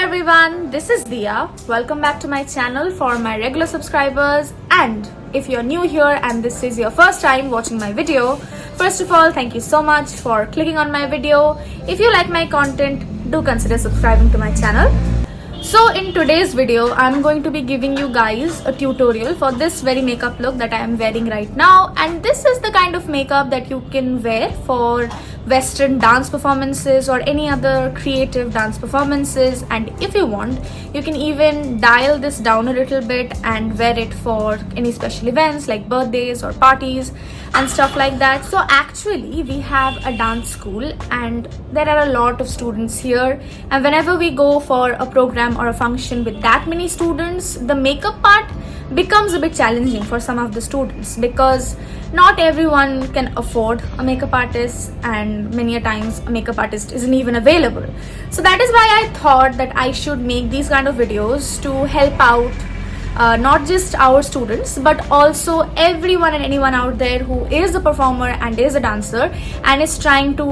Hi everyone, this is Diya. Welcome back to my channel for my regular subscribers, and if you're new here and this is your first time watching my video, first of all, thank you so much for clicking on my video. If you like my content, do consider subscribing to my channel. So in today's video, I'm going to be giving you guys a tutorial for this very makeup look that I am wearing right now, and this is the kind of makeup that you can wear for Western dance performances or any other creative dance performances. And if you want, you can even dial this down a little bit and wear it for any special events like birthdays or parties and stuff like that. So actually we have a dance school and there are a lot of students here, and whenever we go for a program or a function with that many students, the makeup part becomes a bit challenging for some of the students because not everyone can afford a makeup artist, and many a times a makeup artist isn't even available. So that is why I thought that I should make these kind of videos to help out not just our students but also everyone and anyone out there who is a performer and is a dancer and is trying to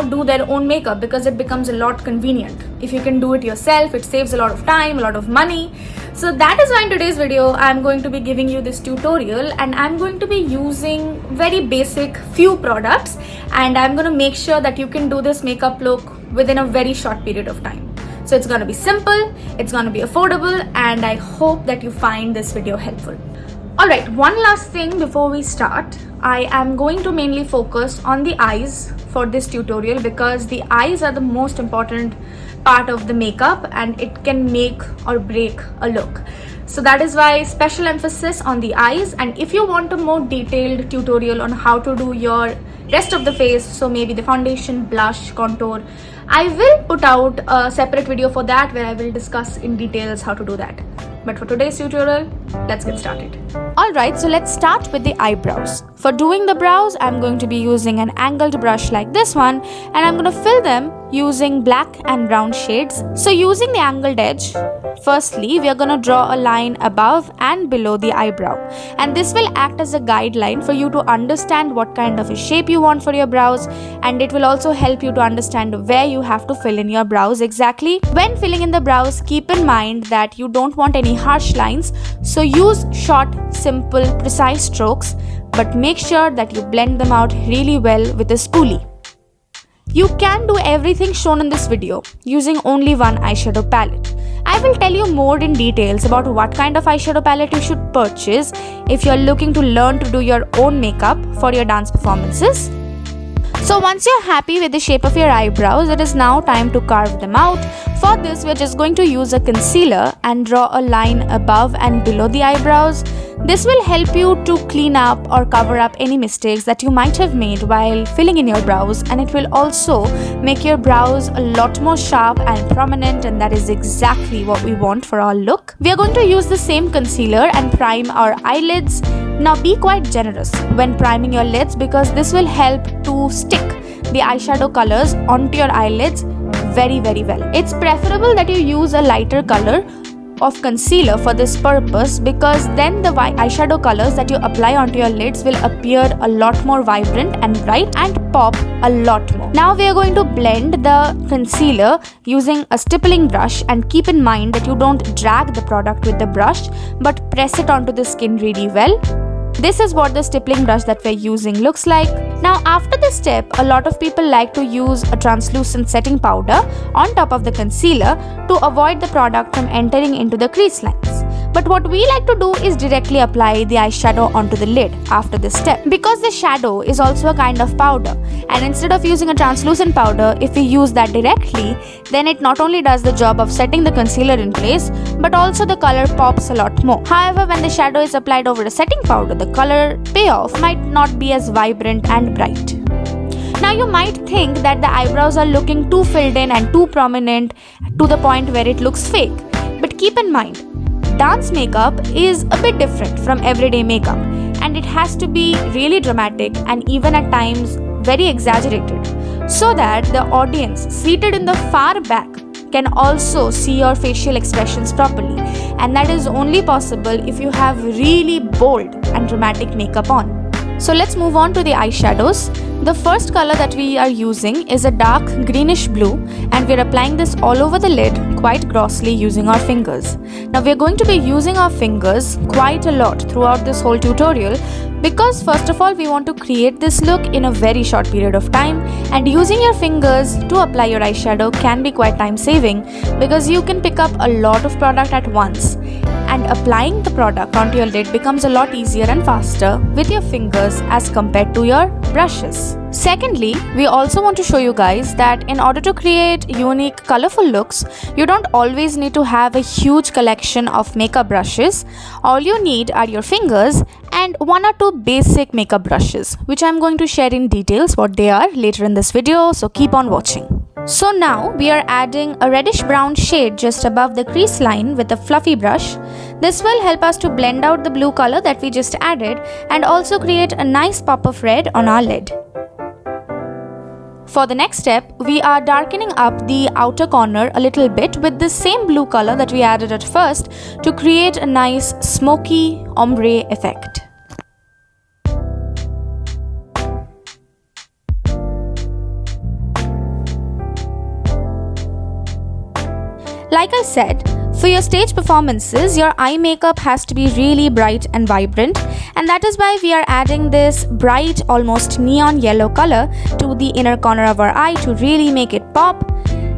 do their own makeup, because it becomes a lot convenient if you can do it yourself. It saves a lot of time, a lot of money. So that is why in today's video I'm going to be giving you this tutorial, and I'm going to be using very basic few products, and I'm going to make sure that you can do this makeup look within a very short period of time. So it's going to be simple, it's going to be affordable, and I hope that you find this video helpful. Alright, one last thing before we start. I am going to mainly focus on the eyes for this tutorial because the eyes are the most important part of the makeup and it can make or break a look. So that is why special emphasis on the eyes. And if you want a more detailed tutorial on how to do your rest of the face, so maybe the foundation, blush, contour, I will put out a separate video for that where I will discuss in details how to do that. But for today's tutorial, let's get started. Alright, so let's start with the eyebrows. For doing the brows, I'm going to be using an angled brush like this one, and I'm going to fill them using black and brown shades. So using the angled edge, firstly, we are going to draw a line above and below the eyebrow. And this will act as a guideline for you to understand what kind of a shape you want for your brows, and it will also help you to understand where you have to fill in your brows exactly. When filling in the brows, keep in mind that you don't want any harsh lines, so use short, simple, precise strokes, but make sure that you blend them out really well with a spoolie. You can do everything shown in this video using only one eyeshadow palette. I will tell you more in details about what kind of eyeshadow palette you should purchase if you're looking to learn to do your own makeup for your dance performances. So once you're happy with the shape of your eyebrows, it is now time to carve them out. For this, we're just going to use a concealer and draw a line above and below the eyebrows. This will help you to clean up or cover up any mistakes that you might have made while filling in your brows, and it will also make your brows a lot more sharp and prominent, and that is exactly what we want for our look. We are going to use the same concealer and prime our eyelids. Now be quite generous when priming your lids because this will help to stick the eyeshadow colors onto your eyelids very well. It's preferable that you use a lighter color of concealer for this purpose because then the eyeshadow colors that you apply onto your lids will appear a lot more vibrant and bright and pop a lot more. Now we are going to blend the concealer using a stippling brush, and keep in mind that you don't drag the product with the brush but press it onto the skin really well. This is what the stippling brush that we're using looks like. Now after this step, a lot of people like to use a translucent setting powder on top of the concealer to avoid the product from entering into the crease lines. But what we like to do is directly apply the eyeshadow onto the lid after this step, because the shadow is also a kind of powder, and instead of using a translucent powder, if we use that directly, then it not only does the job of setting the concealer in place, but also the color pops a lot more. However, when the shadow is applied over a setting powder, the color payoff might not be as vibrant and bright. Now you might think that the eyebrows are looking too filled in and too prominent to the point where it looks fake, but keep in mind, dance makeup is a bit different from everyday makeup, and it has to be really dramatic and even at times very exaggerated so that the audience seated in the far back can also see your facial expressions properly, and that is only possible if you have really bold and dramatic makeup on. So let's move on to the eyeshadows. The first color that we are using is a dark greenish blue, and we're applying this all over the lid quite grossly using our fingers. Now we are going to be using our fingers quite a lot throughout this whole tutorial because first of all we want to create this look in a very short period of time, and using your fingers to apply your eyeshadow can be quite time saving because you can pick up a lot of product at once, and applying the product onto your lid becomes a lot easier and faster with your fingers as compared to your brushes. Secondly, we also want to show you guys that in order to create unique colorful looks, you don't always need to have a huge collection of makeup brushes. All you need are your fingers and one or two basic makeup brushes, which I'm going to share in details what they are later in this video, so keep on watching. So now we are adding a reddish brown shade just above the crease line with a fluffy brush. This will help us to blend out the blue color that we just added and also create a nice pop of red on our lid. For the next step, we are darkening up the outer corner a little bit with the same blue color that we added at first to create a nice smoky ombre effect. Like I said, for your stage performances, your eye makeup has to be really bright and vibrant, and that is why we are adding this bright, almost neon yellow color to the inner corner of our eye to really make it pop.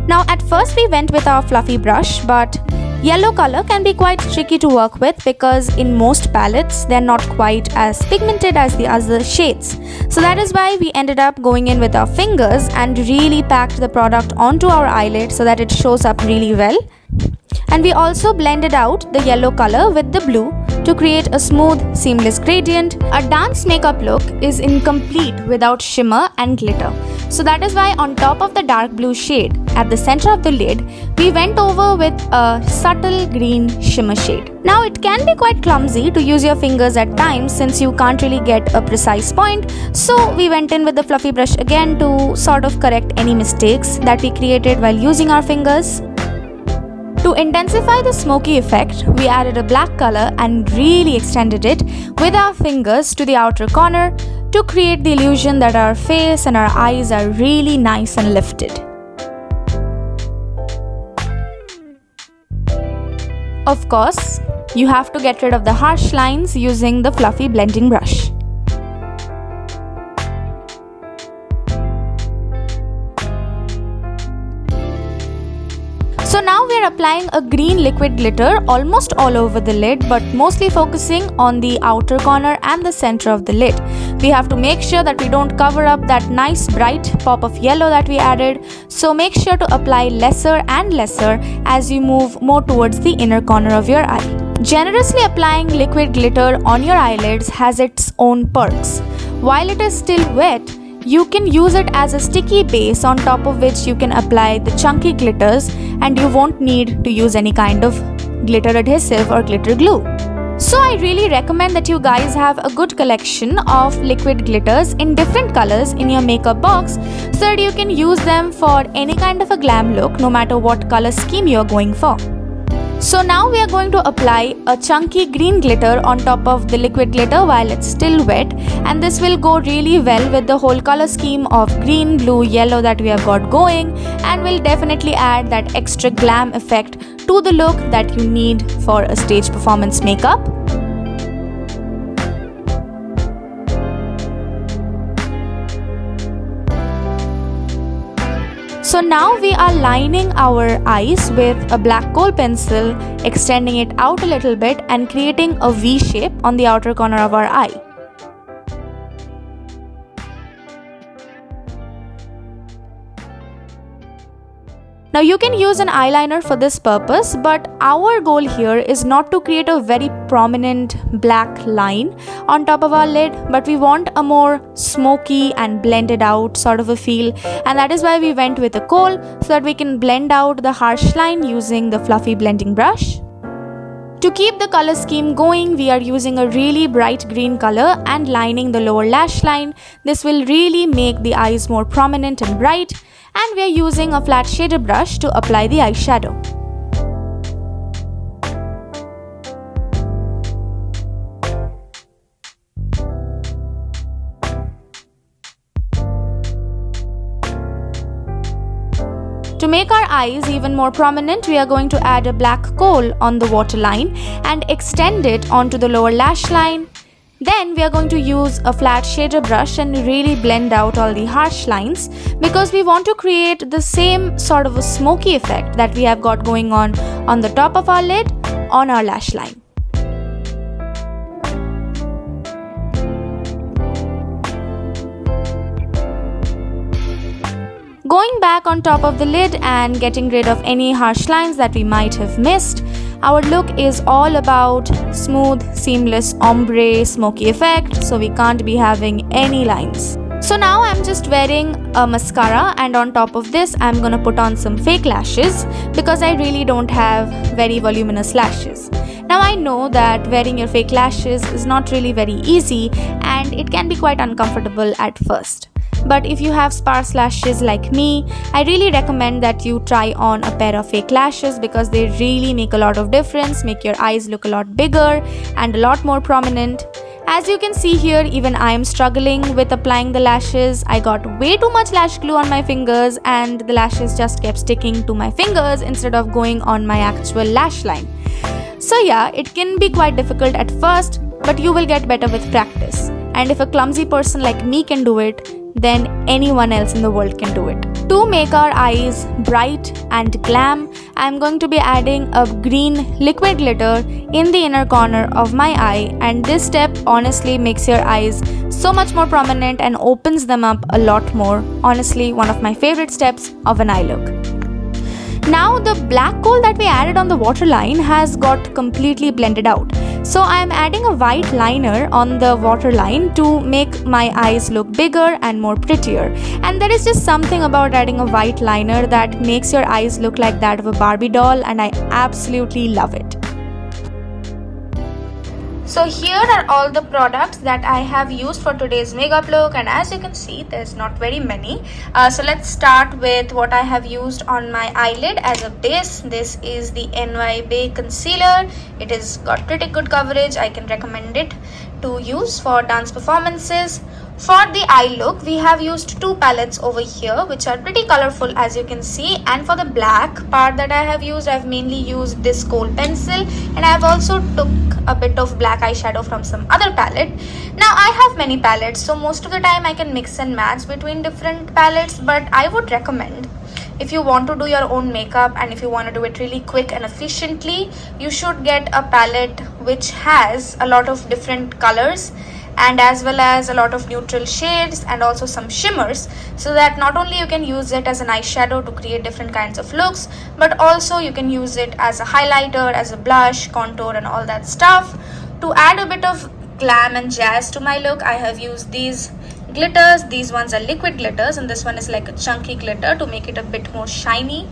Now at first we went with our fluffy brush, but yellow color can be quite tricky to work with because in most palettes they're not quite as pigmented as the other shades. So that is why we ended up going in with our fingers and really packed the product onto our eyelid so that it shows up really well. And we also blended out the yellow color with the blue to create a smooth, seamless gradient. A dance makeup look is incomplete without shimmer and glitter. So that is why on top of the dark blue shade at the center of the lid, we went over with a subtle green shimmer shade. Now it can be quite clumsy to use your fingers at times since you can't really get a precise point. So we went in with the fluffy brush again to sort of correct any mistakes that we created while using our fingers. To intensify the smoky effect, we added a black color and really extended it with our fingers to the outer corner to create the illusion that our face and our eyes are really nice and lifted. Of course, you have to get rid of the harsh lines using the fluffy blending brush. So now we are applying a green liquid glitter almost all over the lid, but mostly focusing on the outer corner and the center of the lid. We have to make sure that we don't cover up that nice bright pop of yellow that we added, so make sure to apply lesser and lesser as you move more towards the inner corner of your eye. Generously applying liquid glitter on your eyelids has its own perks. While it is still wet, you can use it as a sticky base on top of which you can apply the chunky glitters, and you won't need to use any kind of glitter adhesive or glitter glue. So I really recommend that you guys have a good collection of liquid glitters in different colors in your makeup box so that you can use them for any kind of a glam look no matter what color scheme you are going for. So now we are going to apply a chunky green glitter on top of the liquid glitter while it's still wet, and this will go really well with the whole color scheme of green, blue, yellow that we have got going, and will definitely add that extra glam effect to the look that you need for a stage performance makeup. So now we are lining our eyes with a black kohl pencil, extending it out a little bit and creating a V shape on the outer corner of our eye. Now you can use an eyeliner for this purpose, but our goal here is not to create a very prominent black line on top of our lid, but we want a more smoky and blended out sort of a feel, and that is why we went with a kohl so that we can blend out the harsh line using the fluffy blending brush. To keep the color scheme going, we are using a really bright green color and lining the lower lash line. This will really make the eyes more prominent and bright. And we are using a flat shaded brush to apply the eyeshadow. To make our eyes even more prominent, we are going to add a black kohl on the waterline and extend it onto the lower lash line. Then we are going to use a flat shader brush and really blend out all the harsh lines because we want to create the same sort of a smoky effect that we have got going on the top of our lid on our lash line. Going back on top of the lid and getting rid of any harsh lines that we might have missed, our look is all about smooth, seamless ombre, smoky effect, so we can't be having any lines. So now I'm just wearing a mascara, and on top of this I'm gonna put on some fake lashes because I really don't have very voluminous lashes. Now I know that wearing your fake lashes is not really very easy and it can be quite uncomfortable at first. But if you have sparse lashes like me, I really recommend that you try on a pair of fake lashes because they really make a lot of difference, make your eyes look a lot bigger and a lot more prominent. As you can see here, even I am struggling with applying the lashes. I got way too much lash glue on my fingers and the lashes just kept sticking to my fingers instead of going on my actual lash line. So yeah, it can be quite difficult at first, but you will get better with practice. And if a clumsy person like me can do it, then anyone else in the world can do it. To make our eyes bright and glam, I am going to be adding a green liquid glitter in the inner corner of my eye, and this step honestly makes your eyes so much more prominent and opens them up a lot more. Honestly, one of my favorite steps of an eye look. Now the black kohl that we added on the waterline has got completely blended out. So I am adding a white liner on the waterline to make my eyes look bigger and more prettier. And there is just something about adding a white liner that makes your eyes look like that of a Barbie doll, and I absolutely love it. So here are all the products that I have used for today's makeup look, and as you can see there's not very many. So let's start with what I have used on my eyelid as a base. This is the NY Bay concealer. It has got pretty good coverage. I can recommend it to use for dance performances. For the eye look, we have used two palettes over here which are pretty colorful as you can see, and for the black part that I have used, I've mainly used this kohl pencil, and I have also took a bit of black eyeshadow from some other palette. Now I have many palettes, so most of the time I can mix and match between different palettes, but I would recommend, if you want to do your own makeup and if you want to do it really quick and efficiently, you should get a palette which has a lot of different colors and as well as a lot of neutral shades and also some shimmers, so that not only you can use it as an eyeshadow to create different kinds of looks, but also you can use it as a highlighter, as a blush, contour and all that stuff. To add a bit of glam and jazz to my look, I have used these glitters. These ones are liquid glitters and this one is like a chunky glitter to make it a bit more shiny.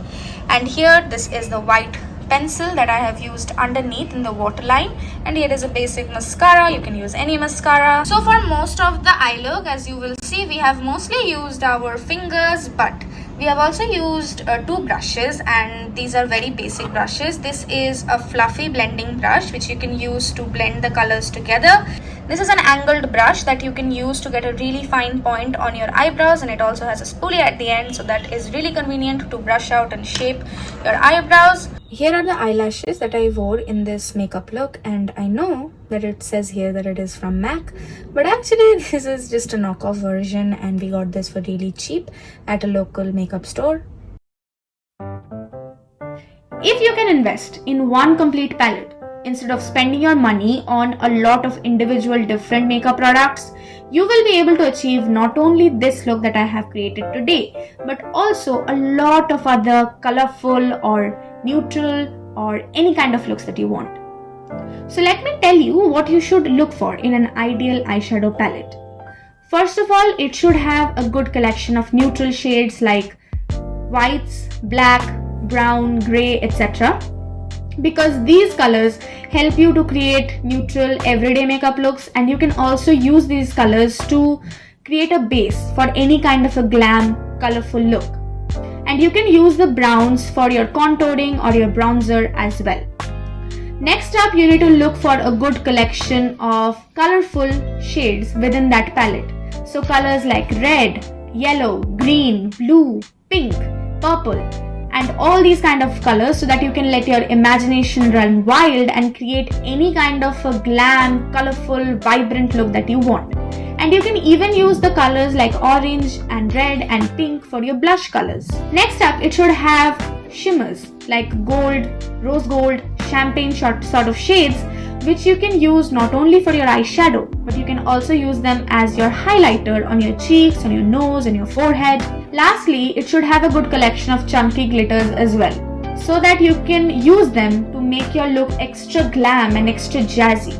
And here this is the white pencil that I have used underneath in the waterline, and here is a basic mascara. You can use any mascara. So for most of the eye look, as you will see, we have mostly used our fingers, but we have also used two brushes, and these are very basic brushes. This is a fluffy blending brush which you can use to blend the colors together. This is an angled brush that you can use to get a really fine point on your eyebrows, and it also has a spoolie at the end, so that is really convenient to brush out and shape your eyebrows. Here are the eyelashes that I wore in this makeup look, and I know that it says here that it is from MAC, but actually this is just a knockoff version and we got this for really cheap at a local makeup store. If you can invest in one complete palette instead of spending your money on a lot of individual different makeup products, you will be able to achieve not only this look that I have created today, but also a lot of other colorful or neutral or any kind of looks that you want. So let me tell you what you should look for in an ideal eyeshadow palette. First of all, it should have a good collection of neutral shades like whites, black, brown, grey, etc. because these colors help you to create neutral everyday makeup looks, and you can also use these colors to create a base for any kind of a glam, colorful look. And you can use the browns for your contouring or your bronzer as well. Next up, you need to look for a good collection of colorful shades within that palette. So colors like red, yellow, green, blue, pink, purple. and all these kind of colors, so that you can let your imagination run wild and create any kind of a glam, colorful, vibrant look that you want. And you can even use the colors like orange and red and pink for your blush colors. Next up, it should have shimmers like gold, rose gold, champagne sort of shades, which you can use not only for your eyeshadow, but you can also use them as your highlighter on your cheeks, on your nose, and your forehead. Lastly, it should have a good collection of chunky glitters as well, so that you can use them to make your look extra glam and extra jazzy.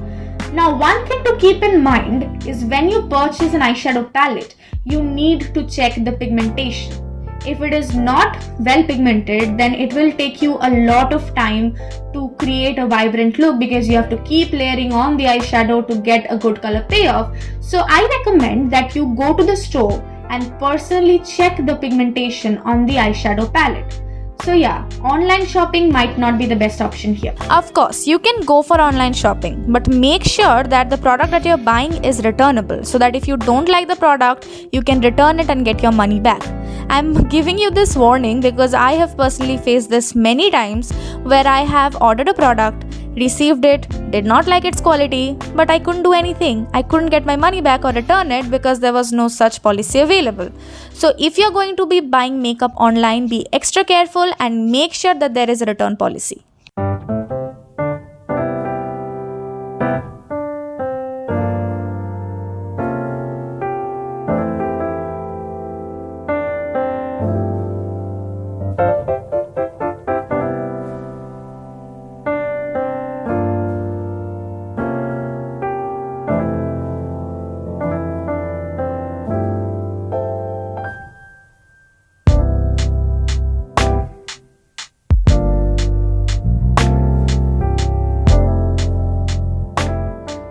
Now, one thing to keep in mind is when you purchase an eyeshadow palette, you need to check the pigmentation. If it is not well pigmented, then it will take you a lot of time to create a vibrant look, because you have to keep layering on the eyeshadow to get a good color payoff. So I recommend that you go to the store and personally check the pigmentation on the eyeshadow palette. So yeah, online shopping might not be the best option here. Of course, you can go for online shopping, but make sure that the product that you're buying is returnable, so that if you don't like the product, you can return it and get your money back. I'm giving you this warning because I have personally faced this many times, where I have ordered a product, received it, did not like its quality, but I couldn't do anything. I couldn't get my money back or return it because there was no such policy available. So if you're going to be buying makeup online, be extra careful and make sure that there is a return policy.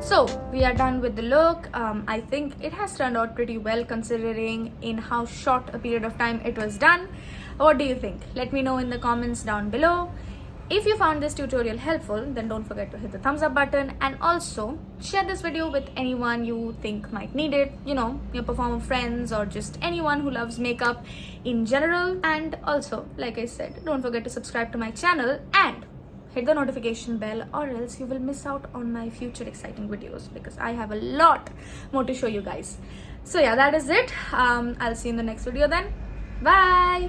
So we are done with the look. I think it has turned out pretty well considering in how short a period of time it was done. What do you think? Let me know in the comments down below. If you found this tutorial helpful, then don't forget to hit the thumbs up button, and also share this video with anyone you think might need it, your performer friends or just anyone who loves makeup in general. And also, like I said, don't forget to subscribe to my channel and hit the notification bell, or else you will miss out on my future exciting videos, because I have a lot more to show you guys. So yeah, that is it. I'll see you in the next video then. Bye.